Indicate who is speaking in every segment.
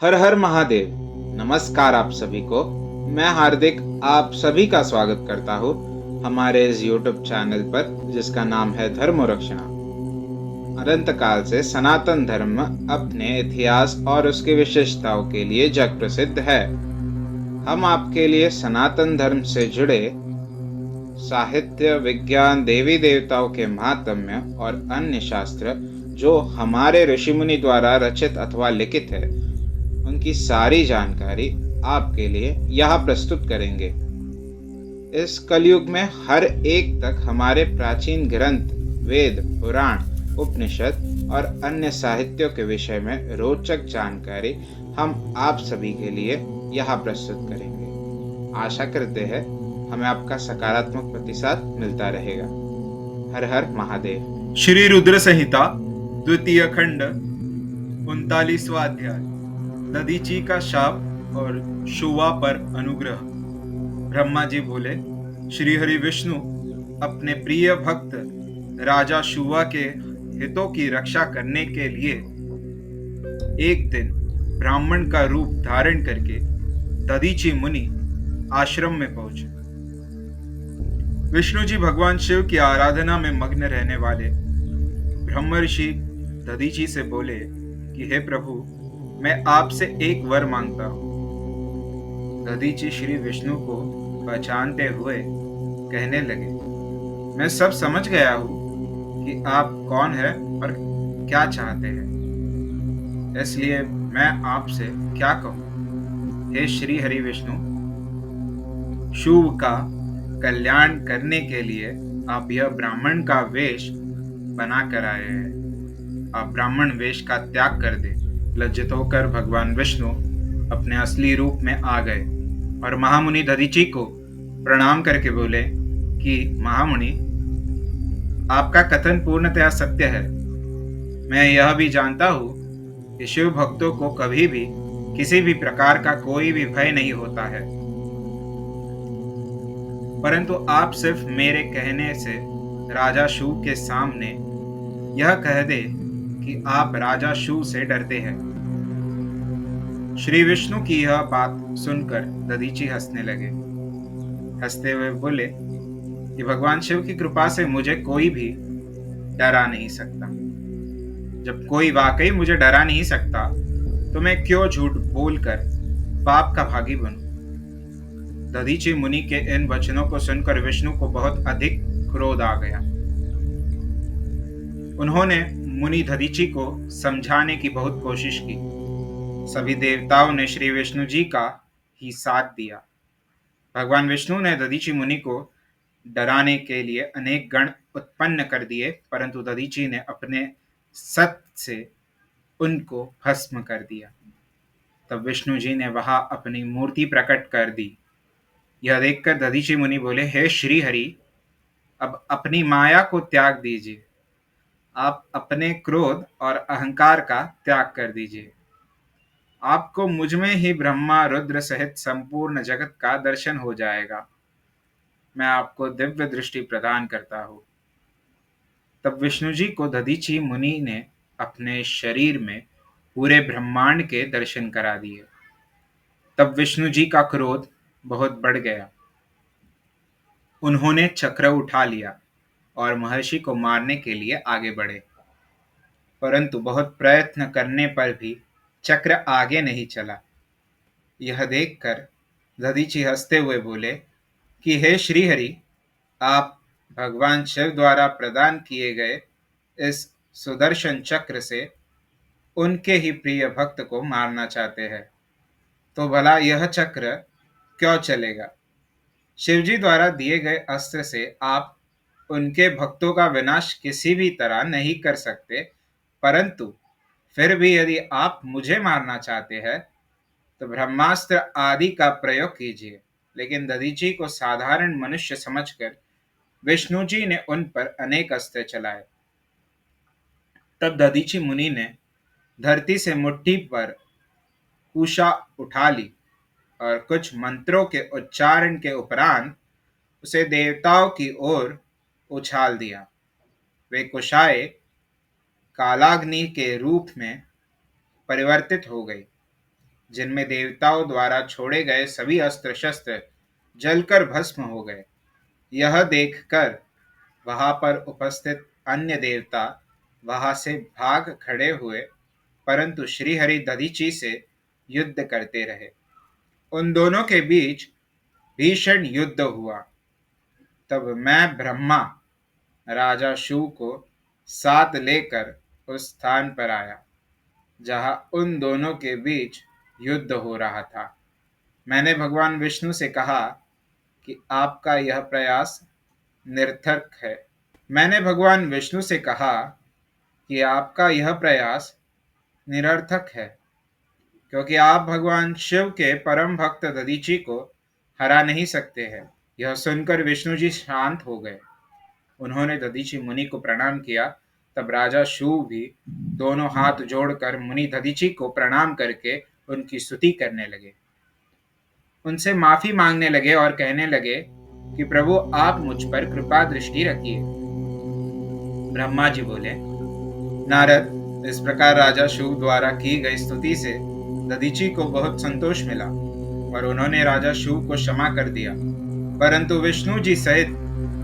Speaker 1: हर हर महादेव। नमस्कार आप सभी को। मैं हार्दिक आप सभी का स्वागत करता हूँ हमारे इस यूट्यूब चैनल पर जिसका नाम है धर्म रक्षणा। अनंत काल से सनातन धर्म अपने इतिहास और उसकी विशेषताओं के लिए जग प्रसिद्ध है। हम आपके लिए सनातन धर्म से जुड़े साहित्य, विज्ञान, देवी देवताओं के महात्म्य और अन्य शास्त्र जो हमारे ऋषि मुनि द्वारा रचित अथवा लिखित है, उनकी सारी जानकारी आपके लिए यहाँ प्रस्तुत करेंगे। इस कलयुग में हर एक तक हमारे प्राचीन ग्रंथ, वेद, पुराण, उपनिषद और अन्य साहित्यों के विषय में रोचक जानकारी हम आप सभी के लिए यहाँ प्रस्तुत करेंगे। आशा करते हैं हमें आपका सकारात्मक प्रतिसाद मिलता रहेगा। हर हर महादेव।
Speaker 2: श्री रुद्र संहिता द्वितीय खंड 39वां अध्याय दधीची का शाप और शुवा पर अनुग्रह। ब्रह्मा जी बोले, श्री हरि विष्णु अपने प्रिय भक्त राजा शुवा के हितों की रक्षा करने के लिए एक दिन ब्राह्मण का रूप धारण करके दधीची मुनि आश्रम में पहुंचे। विष्णु जी भगवान शिव की आराधना में मग्न रहने वाले ब्रह्मर्षि दधीची से बोले कि हे प्रभु, मैं आपसे एक वर मांगता हूँ। दधीची श्री विष्णु को पहचानते हुए कहने लगे, मैं सब समझ गया हूँ कि आप कौन है और क्या चाहते हैं, इसलिए मैं आपसे क्या कहूँ। हे श्री हरि विष्णु, शुभ का कल्याण करने के लिए आप यह ब्राह्मण का वेश बना कर आए हैं। आप ब्राह्मण वेश का त्याग कर दे। लज्जित होकर भगवान विष्णु अपने असली रूप में आ गए और महामुनि दधीची को प्रणाम करके बोले कि महामुनि, आपका कथन पूर्णतया सत्य है। मैं यह भी जानता हूँ कि शिव भक्तों को कभी भी किसी भी प्रकार का कोई भी भय नहीं होता है, परंतु आप सिर्फ मेरे कहने से राजा शुभ के सामने यह कह दे कि आप राजा शुभ से डरते हैं। श्री विष्णु की यह बात सुनकर दधीची हंसने लगे। हंसते हुए बोले कि भगवान शिव की कृपा से मुझे कोई भी डरा नहीं सकता। जब कोई वाकई मुझे डरा नहीं सकता तो मैं क्यों झूठ बोलकर पाप का भागी बनूं। दधीची मुनि के इन वचनों को सुनकर विष्णु को बहुत अधिक क्रोध आ गया। उन्होंने मुनि दधीची को समझाने की बहुत कोशिश की। सभी देवताओं ने श्री विष्णु जी का ही साथ दिया। भगवान विष्णु ने दधीची मुनि को डराने के लिए अनेक गण उत्पन्न कर दिए, परंतु दधीची ने अपने सत से उनको भस्म कर दिया। तब विष्णु जी ने वहां अपनी मूर्ति प्रकट कर दी। यह देखकर दधीची मुनि बोले, हे श्री हरि, अब अपनी माया को त्याग दीजिए। आप अपने क्रोध और अहंकार का त्याग कर दीजिए। आपको मुझ में ही ब्रह्मा रुद्र सहित संपूर्ण जगत का दर्शन हो जाएगा। मैं आपको दिव्य दृष्टि प्रदान करता हूँ। तब विष्णु जी को दधीची मुनि ने अपने शरीर में पूरे ब्रह्मांड के दर्शन करा दिए। तब विष्णु जी का क्रोध बहुत बढ़ गया। उन्होंने चक्र उठा लिया और महर्षि को मारने के लिए आगे बढ़े, परंतु बहुत प्रयत्न करने पर भी चक्र आगे नहीं चला। यह देखकर दधीची हंसते हुए बोले कि हे श्रीहरि, आप भगवान शिव द्वारा प्रदान किए गए इस सुदर्शन चक्र से उनके ही प्रिय भक्त को मारना चाहते हैं, तो भला यह चक्र क्यों चलेगा। शिवजी द्वारा दिए गए अस्त्र से आप उनके भक्तों का विनाश किसी भी तरह नहीं कर सकते, परंतु फिर भी यदि आप मुझे मारना चाहते हैं तो ब्रह्मास्त्र आदि का प्रयोग कीजिए। लेकिन दधीची को साधारण मनुष्य समझकर विष्णु जी ने उन पर अनेक अस्त्र चलाए। तब दधीची मुनि ने धरती से मुट्ठी पर कुशा उठा ली और कुछ मंत्रों के उच्चारण के उपरांत उसे देवताओं की ओर उछाल दिया। वे कुशाएं कालाग्नि के रूप में परिवर्तित हो गई जिनमें देवताओं द्वारा छोड़े गए सभी अस्त्र शस्त्र जलकर भस्म हो गए। यह देखकर वहां पर उपस्थित अन्य देवता वहां से भाग खड़े हुए, परंतु श्रीहरि दधीची से युद्ध करते रहे। उन दोनों के बीच भीषण युद्ध हुआ। तब मैं ब्रह्मा राजा शिव को साथ लेकर उस स्थान पर आया जहां उन दोनों के बीच युद्ध हो रहा था। मैंने भगवान विष्णु से कहा कि आपका यह प्रयास निरर्थक है। मैंने भगवान विष्णु से कहा कि आपका यह प्रयास निरर्थक है, क्योंकि आप भगवान शिव के परम भक्त दधीची को हरा नहीं सकते हैं। यह सुनकर विष्णु जी शांत हो गए। उन्होंने दधीची मुनि को प्रणाम किया। तब राजा शिव भी दोनों हाथ जोड़कर मुनि दधीची को प्रणाम करके उनकी स्तुति करने लगे, उनसे माफी मांगने लगे और कहने लगे कि प्रभु आप मुझ पर कृपा दृष्टि रखिए। ब्रह्मा जी बोले, नारद, इस प्रकार राजा शिव द्वारा की गई स्तुति से दधीची को बहुत संतोष मिला और उन्होंने राजा शिव को क्षमा कर दिया। परंतु विष्णु जी सहित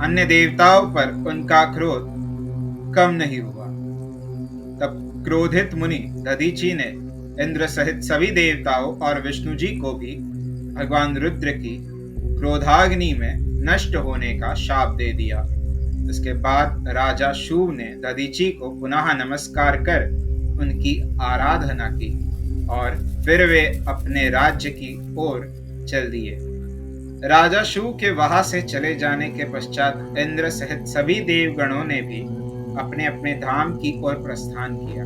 Speaker 2: अन्य देवताओं पर उनका क्रोध कम नहीं हुआ। तब क्रोधित मुनि दधीची ने इंद्र सहित सभी देवताओं और विष्णु जी को भी भगवान रुद्र की क्रोधाग्नि में नष्ट होने का शाप दे दिया। इसके बाद राजा शिव ने दधीची को पुनः नमस्कार कर उनकी आराधना की और फिर वे अपने राज्य की ओर चल दिए। राजा शिव के वहां से चले जाने के पश्चात इंद्र सहित सभी देवगणों ने भी अपने अपने धाम की ओर प्रस्थान किया।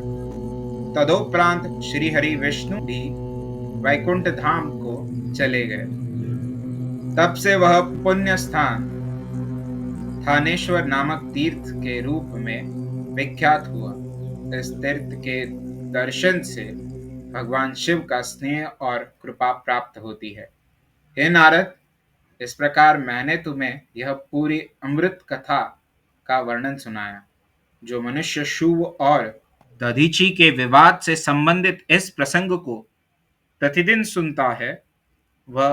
Speaker 2: तदोपरांत श्री हरि विष्णु भी वैकुंठ धाम को चले गए। तब से वह पुण्य स्थान थानेश्वर नामक तीर्थ के रूप में विख्यात हुआ। इस तीर्थ के दर्शन से भगवान शिव का स्नेह और कृपा प्राप्त होती है। हे नारद, इस प्रकार मैंने तुम्हें यह पूरी अमृत कथा का वर्णन सुनाया। जो मनुष्य शिव और दधीची के विवाद से संबंधित इस प्रसंग को प्रतिदिन सुनता है, वह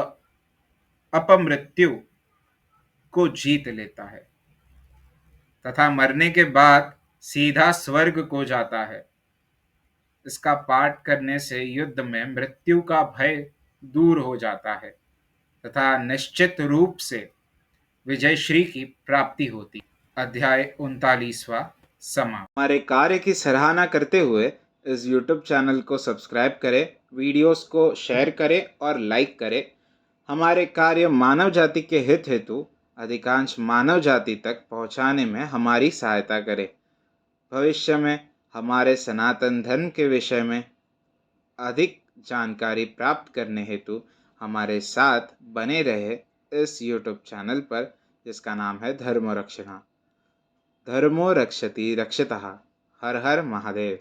Speaker 2: अपमृत्यु को जीत लेता है तथा मरने के बाद सीधा स्वर्ग को जाता है। इसका पाठ करने से युद्ध में मृत्यु का भय दूर हो जाता है तथा निश्चित रूप से विजयश्री की प्राप्ति होती। अध्याय 39वां समाप्त।
Speaker 1: हमारे कार्य की सराहना करते हुए इस YouTube चैनल को सब्सक्राइब करें, वीडियोस को शेयर करें और लाइक करें। हमारे कार्य मानव जाति के हित हेतु अधिकांश मानव जाति तक पहुंचाने में हमारी सहायता करें। भविष्य में हमारे सनातन धर्म के विषय में अधिक जानकारी प्राप्त करने हेतु हमारे साथ बने रहे इस YouTube चैनल पर, जिसका नाम है धर्म रक्षणा। धर्मो रक्षति रक्षतः। हर हर महादेव।